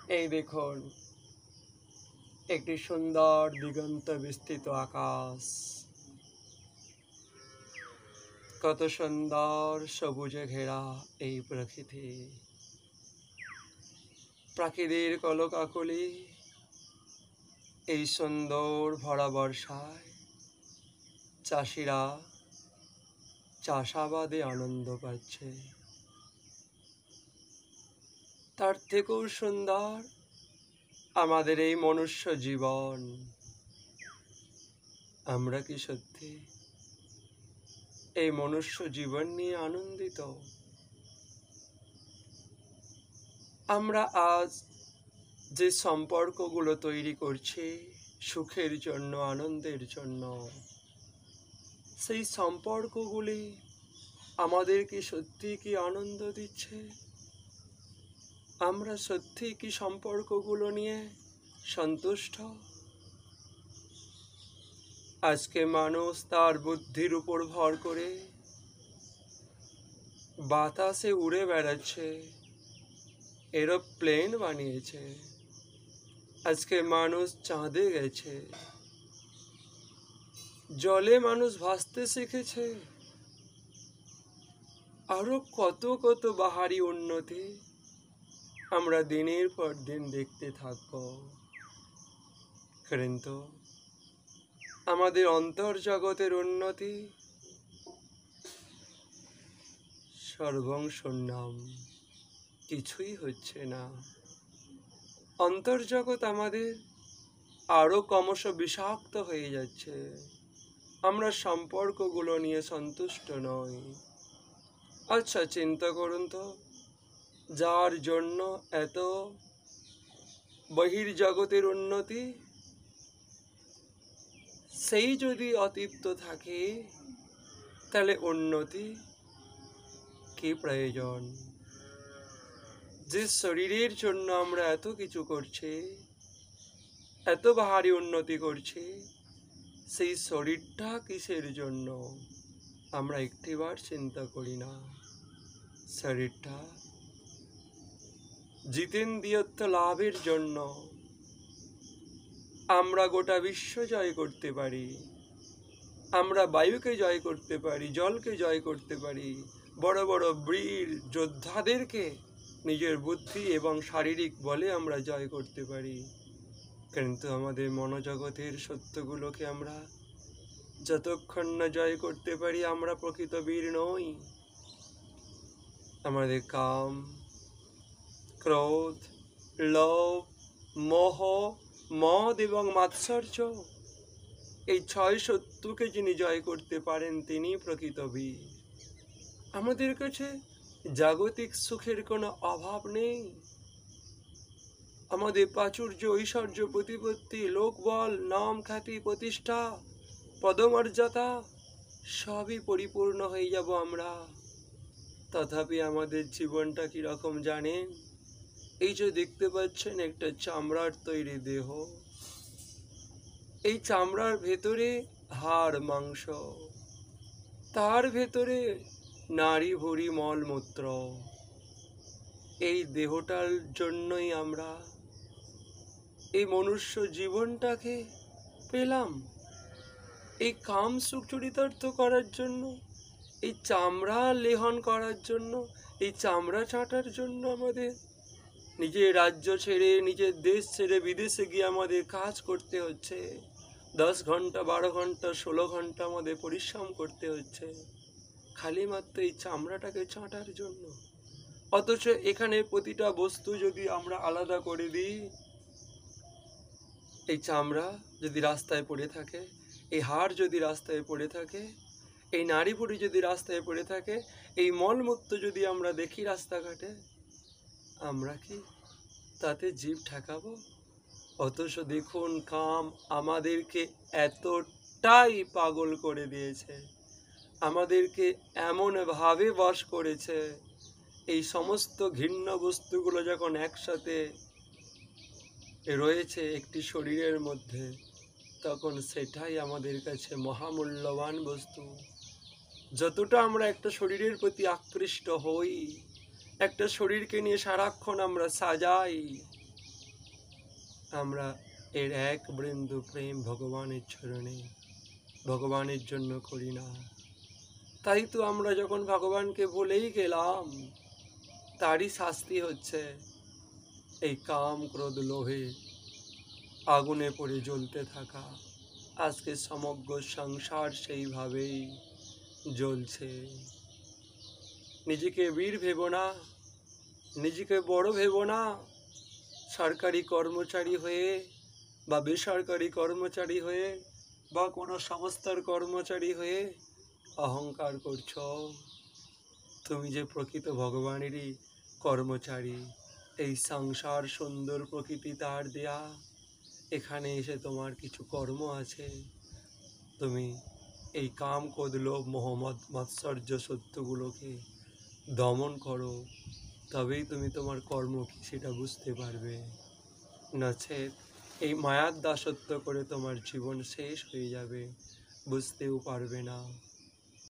এই দেখুন, একটি সুন্দর দিগন্ত বিস্তৃত আকাশ। কত সুন্দর সবুজে ঘেরা এই প্রকৃতি। প্রাকৃতির কলকাকলি এই সুন্দর ভরা বর্ষায় চাষিরা চাষাবাদে আনন্দ পাচ্ছে। তার থেকেও সুন্দর আমাদের এই মনুষ্য জীবন। আমরা কি সত্যি এই মনুষ্য জীবন নিয়ে আনন্দিত? আমরা আজ যে সম্পর্কগুলো তৈরি করছি সুখের জন্য, আনন্দের জন্য, সেই সম্পর্কগুলি আমাদেরকে সত্যি কি আনন্দ দিচ্ছে? আমরা সত্যি কি সম্পর্কগুলো নিয়ে সন্তুষ্ট? আজকে মানুষ তার বুদ্ধির উপর ভর করে বাতাসে উড়ে বেড়াচ্ছে, এরোপ্লেন বানিয়েছে। আজকে মানুষ চাঁদে গেছে, জলে মানুষ ভাসতে শিখেছে। আরো কত কত বাহারি উন্নতি আমরা দিনের পর দিন দেখতে থাকব। কিন্তু আমাদের অন্তর্জগতের উন্নতি সর্বং শূন্যম, কিছুই হচ্ছে না। অন্তর্জগৎ আমাদের আরো ক্রমশ বিষাক্ত হয়ে যাচ্ছে। আমরা সম্পর্কগুলো নিয়ে সন্তুষ্ট নই। আচ্ছা, চিন্তা করুন তো, যার জন্য এত বহির্জগতের উন্নতি, সেই যদি অতৃপ্ত থাকে তাহলে উন্নতি কি প্রয়োজন? যে শরীরের জন্য আমরা এত কিছু করছি, এত বাহারি উন্নতি করছি, সেই শরীরটা কিসের জন্য আমরা একটিবার চিন্তা করি না। শরীরটা জিতেন্দ্রিয়ত্ব লাভের জন্য। আমরা গোটা বিশ্ব জয় করতে পারি, আমরা বায়ুকে জয় করতে পারি, জলকে জয় করতে পারি, বড় বড় বীর যোদ্ধাদেরকে নিজের বুদ্ধি এবং শারীরিক বলে আমরা জয় করতে পারি। কিন্তু আমাদের মনোজগতের সত্যগুলোকে আমরা যতক্ষণ না জয় করতে পারি আমরা প্রকৃত বীর নই। আমাদের কাম, ক্রোধ, লোভ, মোহ, মদ এবং মাৎসর্য, এই 6 শত্রুকে যিনি জয় করতে পারেন তিনি প্রকৃত বীর। আমাদের কাছে জাগতিক সুখের কোনো অভাব নেই। আমাদের প্রাচুর্য, ঐশ্বর্য, প্রতিপত্তি, লোকবল, নাম, খ্যাতি, প্রতিষ্ঠা, পদমর্যাদা সবই পরিপূর্ণ হয়ে যাব আমরা। তথাপি আমাদের জীবনটা কিরকম জানেন? এই যে দেখতে পাচ্ছেন একটা চামড়ার তৈরি দেহ, এই চামড়ার ভেতরে হাড় মাংস, তার ভেতরে নাড়ি ভুঁড়ি মলমূত্র। এই দেহটার জন্যই আমরা এই মনুষ্য জীবনটাকে পেলাম। এই কাম সুখ চরিতার্থ করার জন্য, এই চামড়া লেহন করার জন্য, এই চামড়া চাটার জন্য আমাদের নিজের রাজ্য ছেড়ে, নিজের দেশ ছেড়ে বিদেশে গিয়ে আমাদের কাজ করতে হচ্ছে। 10 ঘন্টা, 12 ঘন্টা, 16 ঘন্টা আমাদের পরিশ্রম করতে হচ্ছে খালি মাত্র এই চামড়াটাকে চাটার জন্য। অথচ এখানে প্রতিটা বস্তু যদি আমরা আলাদা করে দিই, এই চামড়া যদি রাস্তায় পড়ে থাকে, এই হাড় যদি রাস্তায় পড়ে থাকে, এই নাড়ি ভুঁড়ি যদি রাস্তায় পড়ে থাকে, এই মলমূত্র যদি আমরা দেখি রাস্তাঘাটে, আমরা কি তাতে জীব ঠেকাবো? অথচ দেখুন, কাম আমাদেরকে এতটাই পাগল করে দিয়েছে, আমাদেরকে এমনভাবে বশ করেছে, এই সমস্ত ঘৃণ্য বস্তুগুলো যখন একসাথে রয়েছে একটি শরীরের মধ্যে, তখন সেটাই আমাদের কাছে মহামূল্যবান বস্তু। যতটা আমরা একটা শরীরের প্রতি আকৃষ্ট হই, একটা শরীরকে নিয়ে সারাক্ষণ আমরা সাজাই, আমরা এর এক বিন্দু প্রেম ভগবানের চরণে ভগবানের জন্য করি না। তাই তো আমরা যখন ভগবানকে ভুলেই গেলাম, তারই শাস্তি হচ্ছে এই কাম ক্রোধ লোভে আগুনে পড়ে জ্বলতে থাকা। আজকে সমগ্র সংসার সেইভাবেই জ্বলছে। নিজেকে বীর ভেবো না, নিজেকে বড় ভেবো না। সরকারি কর্মচারী হয়ে বা বেসরকারি কর্মচারী হয়ে বা কোনো সংস্থার কর্মচারী হয়ে অহংকার করছো। তুমি যে প্রকৃত ভগবানেরই কর্মচারী। এই সংসার সুন্দর প্রকৃতি তার দেয়া। এখানে এসে তোমার কিছু কর্ম আছে। তুমি এই কাম ক্রোধ লোভ মোহ মদ মাৎসর্য সত্যগুলোকে দমন করো, তবেই তুমি তোমার কর্ম কি সেটা বুঝতে পারবে। নচেৎ এই মায়ার দাসত্ব করে তোমার জীবন শেষ হয়ে যাবে, বুঝতেও পারবে না।